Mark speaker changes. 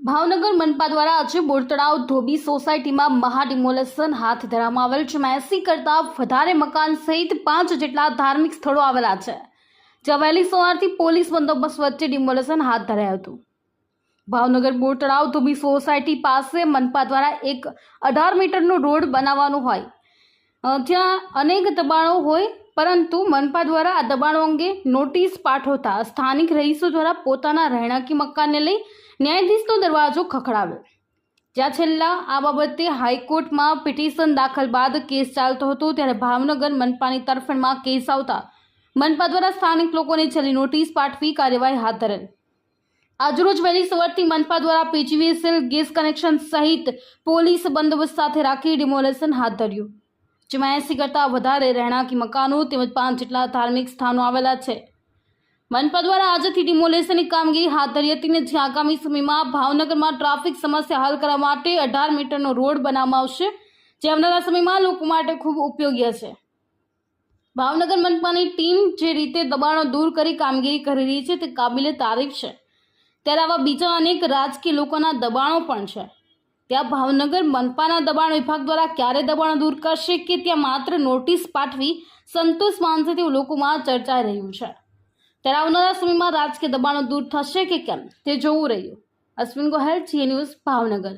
Speaker 1: ભાવનગર મનપા દ્વારા આજે બોરતળાવ ધોબી સોસાયટીમાં મહા ડિમોલેશન હાથ ધરવામાં આવેલ છે। 80 કરતાં વધારે મકાન સહિત 5 જેટલા ધાર્મિક સ્થળો આવેલા છે, જ્યાં વહેલી સવારથી પોલીસ બંદોબસ્ત વચ્ચે ડિમોલેશન હાથ ધરાયું હતું। ભાવનગર બોરતળાવ ધોબી સોસાયટી પાસે મનપા દ્વારા એક 18 મીટરનો રોડ બનાવવાનો હોય, જ્યાં અનેક દબાણો હોય, પરંતુ મનપા દ્વારા આ દબાણો અંગે નોટિસ પાઠવતા સ્થાનિક રહીશો દ્વારા પોતાના રહેણાંકી મકાનને લઈ ન્યાયાધીશનો દરવાજો ખખડાવ્યો, જ્યાં છેલ્લા આ બાબતે હાઈકોર્ટમાં પિટિશન દાખલ બાદ કેસ ચાલતો હતો। ત્યારે ભાવનગર મનપાની તરફેણમાં કેસ આવતા મનપા દ્વારા સ્થાનિક લોકોને છેલ્લી નોટિસ પાઠવી કાર્યવાહી હાથ ધરેલ। આજરોજ વહેલી સવારથી મનપા દ્વારા પીજીવીસીએલ ગેસ કનેક્શન સહિત પોલીસ બંદોબસ્ત સાથે રાખી ડિમોલેશન હાથ ધર્યું, જેમાં 80 કરતાં વધારે રહેણાંકી મકાનો તેમજ 5 જેટલા ધાર્મિક સ્થાનો આવેલા છે। મનપા દ્વારા આજથી ડિમોલેશનની કામગીરી હાથ ધરી હતી, ને જે આગામી સમયમાં ભાવનગરમાં ટ્રાફિક સમસ્યા હલ કરવા માટે 18 મીટરનો રોડ બનાવવામાં આવશે, જે આવનારા સમયમાં લોકો માટે ખૂબ ઉપયોગી હશે। ભાવનગર મનપાની ટીમ જે રીતે દબાણો દૂર કરી કામગીરી કરી રહી છે તે કાબિલે તારીફ છે, ત્યારે આવા બીજા અનેક રાજકીય લોકોના દબાણો પણ છે। ત્યાં ભાવનગર મનપાના દબાણ વિભાગ દ્વારા ક્યારે દબાણો દૂર કરશે કે ત્યાં માત્ર નોટિસ પાઠવી સંતોષ માનશે તેવું લોકોમાં ચર્ચાઈ રહ્યું છે। ત્યારે આવનારા સમયમાં રાજકીય દબાણો દૂર થશે કે કેમ તે જોવું રહ્યું। અશ્વિન ગોહેલ, જી ન્યૂઝ, ભાવનગર।